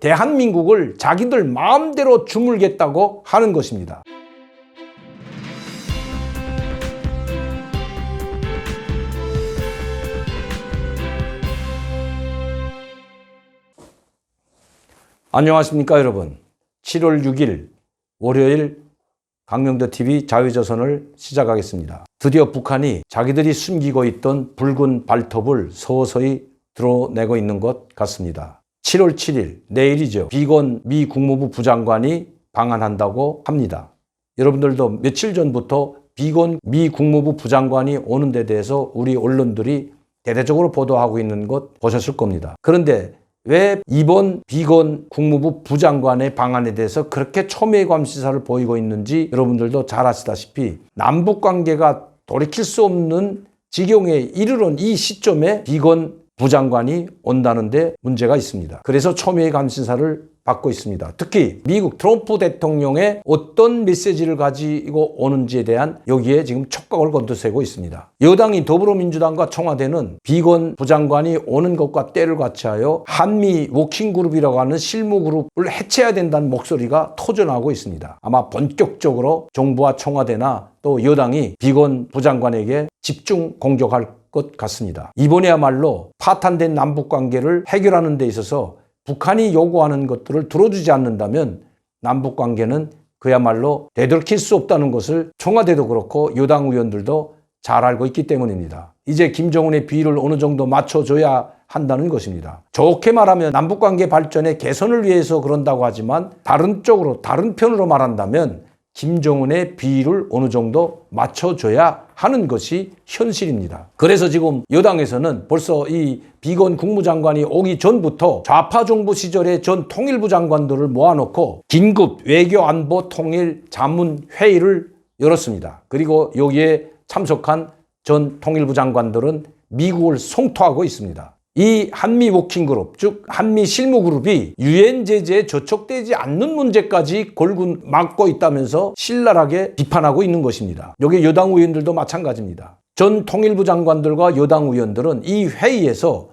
대한민국을 자기들 마음대로 주물겠다고 하는 것입니다. 안녕하십니까 여러분. 7월 6일 월요일 강명도TV 자유조선을 시작하겠습니다. 드디어 북한이 자기들이 숨기고 있던 붉은 발톱을 서서히 드러내고 있는 것 같습니다. 7월 7일 내일이죠. 비건 미 국무부 부장관이 방한한다고 합니다. 여러분들도 며칠 전부터 비건 미 국무부 부장관이 오는 데 대해서 우리 언론들이 대대적으로 보도하고 있는 것 보셨을 겁니다. 그런데 왜 이번 비건 국무부 부장관의 방한에 대해서 그렇게 첨예관 시사를 보이고 있는지 여러분들도 잘 아시다시피 남북관계가 돌이킬 수 없는 지경에 이르는 이 시점에 비건 부장관이 온다는데 문제가 있습니다. 그래서 첨예의 감시사를 받고 있습니다. 특히 미국 트럼프 대통령의 어떤 메시지를 가지고 오는지에 대한 여기에 지금 촉각을 곤두세우고 있습니다. 여당인 더불어민주당과 청와대는 비건 부장관이 오는 것과 때를 같이하여 한미 워킹그룹이라고 하는 실무그룹을 해체해야 된다는 목소리가 터져나오고 있습니다. 아마 본격적으로 정부와 청와대나 또 여당이 비건 부장관에게 집중 공격할 것 같습니다. 이번에야말로 파탄된 남북관계를 해결하는 데 있어서 북한이 요구하는 것들을 들어주지 않는다면 남북관계는 그야말로 되돌릴 수 없다는 것을 청와대도 그렇고 여당 의원들도 잘 알고 있기 때문입니다. 이제 김정은의 비위를 어느 정도 맞춰줘야 한다는 것입니다. 좋게 말하면 남북관계 발전의 개선을 위해서 그런다고 하지만 다른 쪽으로 다른 편으로 말한다면 김정은의 비위를 어느 정도 맞춰줘야 하는 것이 현실입니다. 그래서 지금 여당에서는 벌써 이 비건 국무장관이 오기 전부터 좌파 정부 시절의 전 통일부 장관들을 모아놓고 긴급 외교안보 통일 자문 회의를 열었습니다. 그리고 여기에 참석한 전 통일부 장관들은 미국을 성토하고 있습니다. 이 한미 워킹그룹, 즉 한미 실무그룹이 유엔 제재에 저촉되지 않는 문제까지 걸고 막고 있다면서 신랄하게 비판하고 있는 것입니다. 여기 여당 의원들도 마찬가지입니다. 전 통일부 장관들과 여당 의원들은 이 회의에서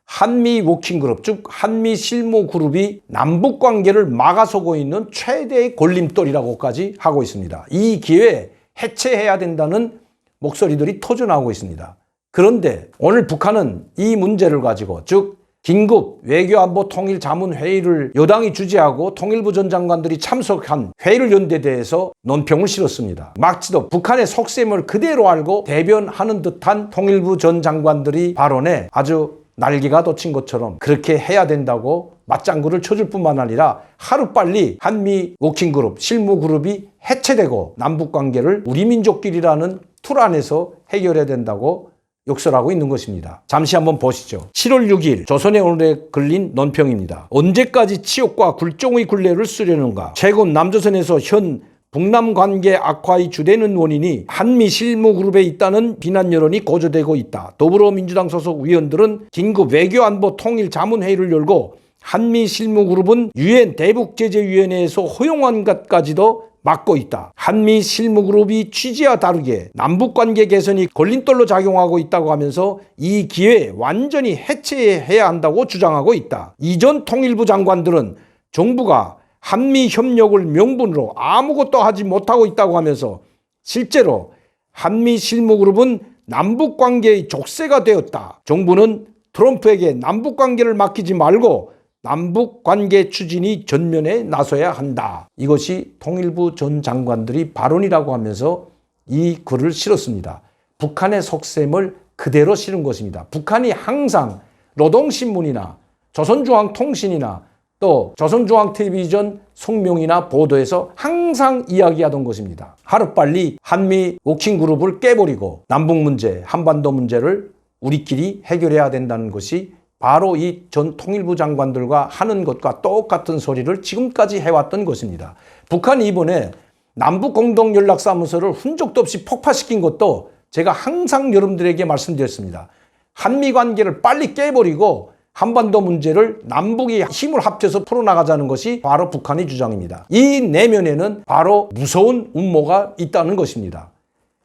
한미 워킹그룹, 즉 한미 실무그룹이 남북관계를 막아서고 있는 최대의 걸림돌이라고까지 하고 있습니다. 이 기회에 해체해야 된다는 목소리들이 터져나오고 있습니다. 그런데 오늘 북한은 이 문제를 가지고 즉 긴급 외교안보 통일 자문 회의를 여당이 주재하고 통일부 전 장관들이 참석한 회의를 연 데 대해서 논평을 실었습니다. 막지도 북한의 속셈을 그대로 알고 대변하는 듯한 통일부 전 장관들이 발언에 아주 날개가 돋친 것처럼 그렇게 해야 된다고 맞장구를 쳐줄 뿐만 아니라 하루빨리 한미 워킹그룹, 실무그룹이 해체되고 남북관계를 우리 민족끼리라는 틀 안에서 해결해야 된다고 욕설하고 있는 것입니다. 잠시 한번 보시죠. 7월 6일 조선의 오늘에 걸린 논평입니다. 언제까지 치욕과 굴종의 굴레를 쓰려는가? 최근 남조선에서 현 북남 관계 악화의 주되는 원인이 한미 실무그룹에 있다는 비난 여론이 고조되고 있다. 더불어민주당 소속 의원들은 긴급 외교안보 통일 자문회의를 열고 한미 실무그룹은 유엔 대북제재위원회에서 허용한 것까지도 막고 있다. 한미 실무그룹이 취지와 다르게 남북관계 개선이 걸림돌로 작용하고 있다고 하면서 이 기회에 완전히 해체해야 한다고 주장하고 있다. 이전 통일부 장관들은 정부가 한미 협력을 명분으로 아무것도 하지 못하고 있다고 하면서 실제로 한미 실무그룹은 남북관계의 족쇄가 되었다. 정부는 트럼프에게 남북관계를 맡기지 말고 남북관계 추진이 전면에 나서야 한다. 이것이 통일부 전 장관들이 발언이라고 하면서 이 글을 실었습니다. 북한의 속셈을 그대로 실은 것입니다. 북한이 항상 노동신문이나 조선중앙통신이나 또 조선중앙텔레비전 성명이나 보도에서 항상 이야기하던 것입니다. 하루빨리 한미 워킹그룹을 깨버리고 남북문제, 한반도 문제를 우리끼리 해결해야 된다는 것이 바로 이 전 통일부 장관들과 하는 것과 똑같은 소리를 지금까지 해왔던 것입니다. 북한이 이번에 남북공동연락사무소를 흔적도 없이 폭파시킨 것도 제가 항상 여러분들에게 말씀드렸습니다. 한미관계를 빨리 깨버리고 한반도 문제를 남북이 힘을 합쳐서 풀어나가자는 것이 바로 북한의 주장입니다. 이 내면에는 바로 무서운 음모가 있다는 것입니다.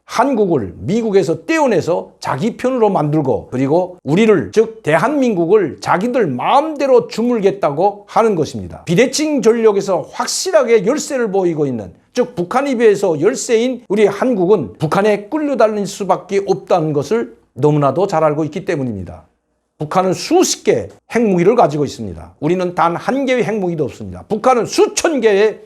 한국을 미국에서 떼어내서 자기 편으로 만들고 그리고 우리를 즉 대한민국을 자기들 마음대로 주물겠다고 하는 것입니다. 비대칭 전력에서 확실하게 열세를 보이고 있는 즉 북한에 비해서 열세인 우리 한국은 북한에 끌려다닐 수밖에 없다는 것을 너무나도 잘 알고 있기 때문입니다. 북한은 수십 개의 핵무기를 가지고 있습니다. 우리는 단 한 개의 핵무기도 없습니다. 북한은 수천 개의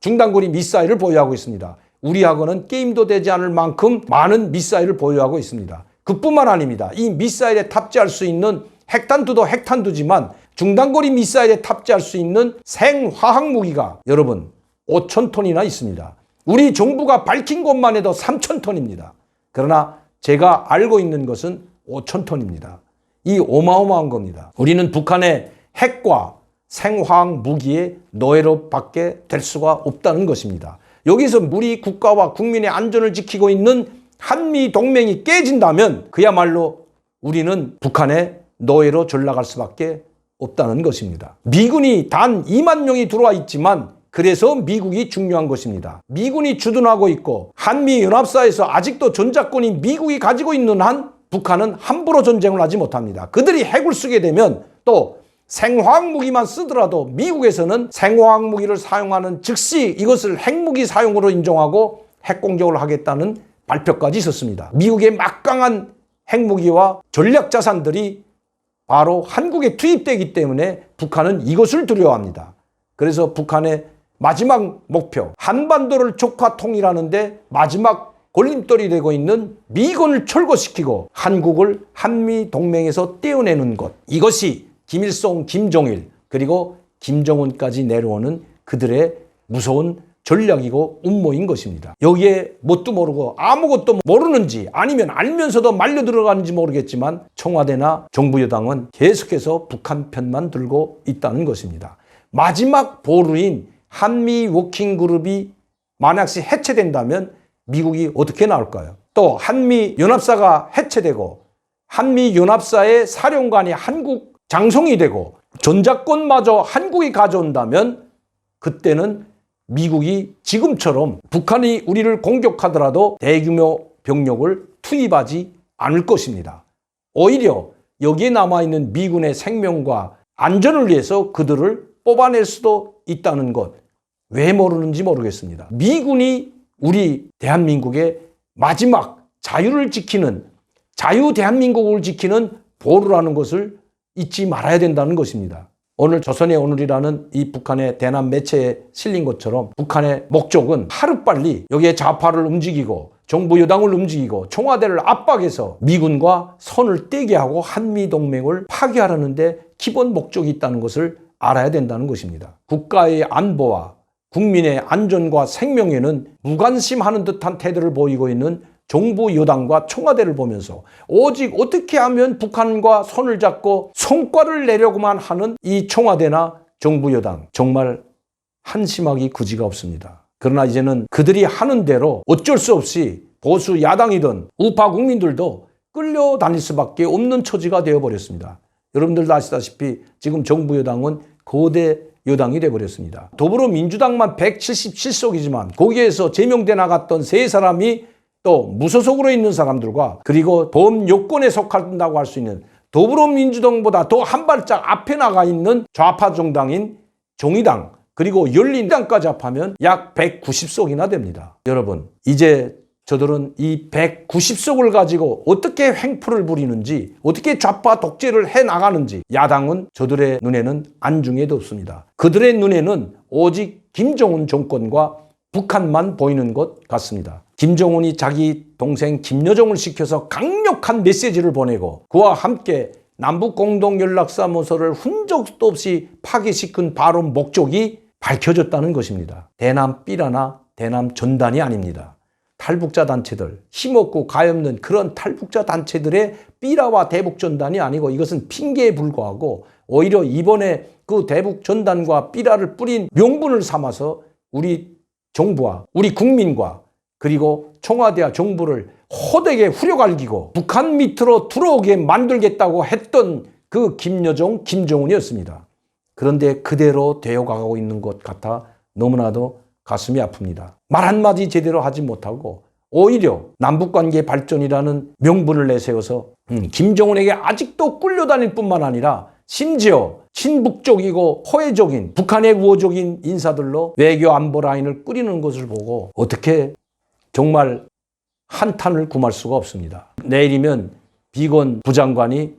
중단거리 미사일을 보유하고 있습니다. 우리하고는 게임도 되지 않을 만큼 많은 미사일을 보유하고 있습니다. 그뿐만 아닙니다. 이 미사일에 탑재할 수 있는 핵탄두도 핵탄두지만 중단거리 미사일에 탑재할 수 있는 생화학무기가 여러분 5,000톤이나 있습니다. 우리 정부가 밝힌 것만 해도 3,000톤입니다. 그러나 제가 알고 있는 것은 5,000톤입니다. 이 어마어마한 겁니다. 우리는 북한의 핵과 생화학 무기의 노예로밖에 될 수가 없다는 것입니다. 여기서 우리 국가와 국민의 안전을 지키고 있는 한미 동맹이 깨진다면 그야말로 우리는 북한의 노예로 전락할 수밖에 없다는 것입니다. 미군이 단 2만 명이 들어와 있지만 그래서 미국이 중요한 것입니다. 미군이 주둔하고 있고 한미연합사에서 아직도 전자권이 미국이 가지고 있는 한 북한은 함부로 전쟁을 하지 못합니다. 그들이 핵을 쓰게 되면 또 생화학 무기만 쓰더라도 미국에서는 생화학 무기를 사용하는 즉시 이것을 핵무기 사용으로 인정하고 핵공격을 하겠다는 발표까지 있었습니다. 미국의 막강한 핵무기와 전략자산들이 바로 한국에 투입되기 때문에 북한은 이것을 두려워합니다. 그래서 북한의 마지막 목표, 한반도를 조카 통일하는데 마지막 걸림돌이 되고 있는 미군을 철거시키고 한국을 한미 동맹에서 떼어내는 것, 이것이 김일성, 김정일 그리고 김정은까지 내려오는 그들의 무서운 전략이고 음모인 것입니다. 여기에 뭣도 모르고 아무것도 모르는지 아니면 알면서도 말려 들어가는지 모르겠지만 청와대나 정부 여당은 계속해서 북한 편만 들고 있다는 것입니다. 마지막 보루인 한미 워킹그룹이 만약시 해체된다면 미국이 어떻게 나올까요? 또 한미연합사가 해체되고 한미연합사의 사령관이 한국 장성이 되고 전자권마저 한국이 가져온다면 그때는 미국이 지금처럼 북한이 우리를 공격하더라도 대규모 병력을 투입하지 않을 것입니다. 오히려 여기에 남아있는 미군의 생명과 안전을 위해서 그들을 뽑아낼 수도 있다는 것. 왜 모르는지 모르겠습니다. 미군이 우리 대한민국의 마지막 자유를 지키는 자유 대한민국을 지키는 보루라는 것을 잊지 말아야 된다는 것입니다. 오늘 조선의 오늘이라는 이 북한의 대남 매체에 실린 것처럼 북한의 목적은 하루빨리 여기에 좌파를 움직이고 정부 여당을 움직이고 청와대를 압박해서 미군과 선을 떼게 하고 한미동맹을 파괴하려는 데 기본 목적이 있다는 것을 알아야 된다는 것입니다. 국가의 안보와 국민의 안전과 생명에는 무관심하는 듯한 태도를 보이고 있는 정부 여당과 청와대를 보면서 오직 어떻게 하면 북한과 손을 잡고 성과를 내려고만 하는 이 청와대나 정부 여당 정말 한심하기 그지가 없습니다. 그러나 이제는 그들이 하는 대로 어쩔 수 없이 보수 야당이든 우파 국민들도 끌려다닐 수밖에 없는 처지가 되어버렸습니다. 여러분들도 아시다시피 지금 정부 여당은 거대 여당이 되어버렸습니다. 더불어민주당만 177석이지만 거기에서 제명돼 나갔던 세 사람이 또 무소속으로 있는 사람들과 그리고 범여권에 속한다고 할 수 있는 더불어민주당보다 더 한 발짝 앞에 나가 있는 좌파 정당인 정의당 그리고 열린당까지 합하면 약 190석이나 됩니다. 여러분 이제 저들은 이 190석을 가지고 어떻게 횡포를 부리는지 어떻게 좌파 독재를 해나가는지 야당은 저들의 눈에는 안중에도 없습니다. 그들의 눈에는 오직 김정은 정권과 북한만 보이는 것 같습니다. 김정은이 자기 동생 김여정을 시켜서 강력한 메시지를 보내고 그와 함께 남북공동연락사무소를 흔적도 없이 파괴시킨 바로 목적이 밝혀졌다는 것입니다. 대남 삐라나 대남 전단이 아닙니다. 탈북자 단체들, 힘없고 가엾는 그런 탈북자 단체들의 삐라와 대북 전단이 아니고 이것은 핑계에 불과하고 오히려 이번에 그 대북 전단과 삐라를 뿌린 명분을 삼아서 우리 정부와 우리 국민과 그리고 청와대와 정부를 호되게 후려갈기고 북한 밑으로 들어오게 만들겠다고 했던 그 김여정, 김정은이었습니다. 그런데 그대로 되어가고 있는 것 같아 너무나도 가슴이 아픕니다. 말 한마디 제대로 하지 못하고 오히려 남북관계 발전이라는 명분을 내세워서 김정은에게 아직도 끌려다닐 뿐만 아니라 심지어 친북적이고 호혜적인 북한의 우호적인 인사들로 외교 안보 라인을 꾸리는 것을 보고 어떻게 정말 한탄을 금할 수가 없습니다. 내일이면 비건 부장관이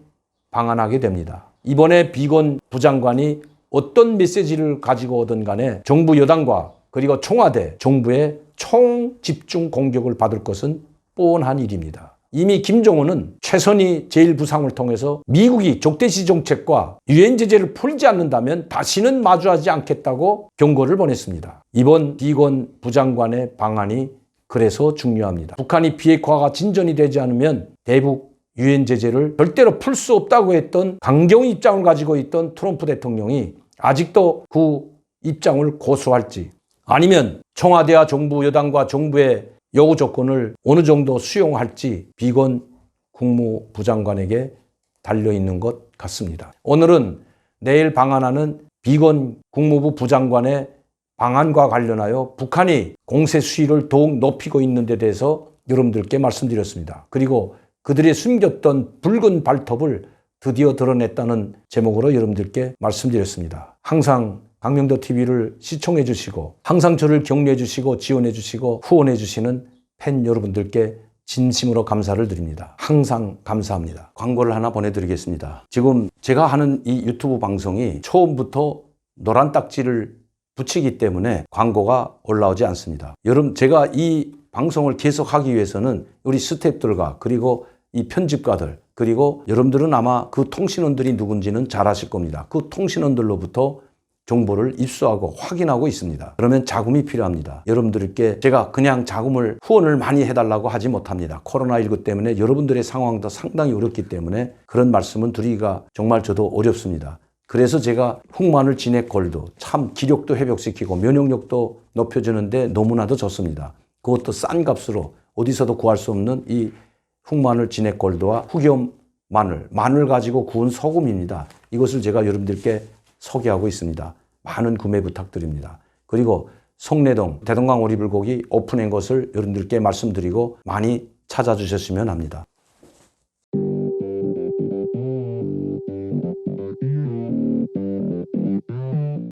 방한하게 됩니다. 이번에 비건 부장관이 어떤 메시지를 가지고 오든 간에 정부 여당과 그리고 청와대, 정부의 총집중 공격을 받을 것은 뻔한 일입니다. 이미 김정은은 최선희 제1부상을 통해서 미국이 적대시 정책과 유엔 제재를 풀지 않는다면 다시는 마주하지 않겠다고 경고를 보냈습니다. 이번 비건 부장관의 방안이 그래서 중요합니다. 북한이 비핵화가 진전이 되지 않으면 대북 유엔 제재를 절대로 풀 수 없다고 했던 강경 입장을 가지고 있던 트럼프 대통령이 아직도 그 입장을 고수할지 아니면 청와대와 정부 여당과 정부의 요구 조건을 어느 정도 수용할지 비건 국무부 장관에게 달려있는 것 같습니다. 오늘은 내일 방한하는 비건 국무부 부장관의 방한과 관련하여 북한이 공세 수위를 더욱 높이고 있는 데 대해서 여러분들께 말씀드렸습니다. 그리고 그들이 숨겼던 붉은 발톱을 드디어 드러냈다는 제목으로 여러분들께 말씀드렸습니다. 항상 강명도 TV를 시청해 주시고 항상 저를 격려해 주시고 지원해 주시고 후원해 주시는 팬 여러분들께 진심으로 감사를 드립니다. 항상 감사합니다. 광고를 하나 보내드리겠습니다. 지금 제가 하는 이 유튜브 방송이 처음부터 노란 딱지를 붙이기 때문에 광고가 올라오지 않습니다. 여러분, 제가 이 방송을 계속하기 위해서는 우리 스태프들과 그리고 이 편집가들 그리고 여러분들은 아마 그 통신원들이 누군지는 잘 아실 겁니다. 그 통신원들로부터 정보를 입수하고 확인하고 있습니다. 그러면 자금이 필요합니다. 여러분들께 제가 그냥 자금을 후원을 많이 해달라고 하지 못합니다. 코로나19 때문에 여러분들의 상황도 상당히 어렵기 때문에 그런 말씀은 드리기가 정말 저도 어렵습니다. 그래서 제가 흑마늘 진액골드 참 기력도 회복시키고 면역력도 높여주는데 너무나도 좋습니다. 그것도 싼 값으로 어디서도 구할 수 없는 이 흑마늘 진액골드와 흑염 마늘 가지고 구운 소금입니다. 이것을 제가 여러분들께 소개하고 있습니다. 많은 구매 부탁드립니다. 그리고 송내동 대동강 오리불고기 오픈한 것을 여러분들께 말씀드리고 많이 찾아주셨으면 합니다.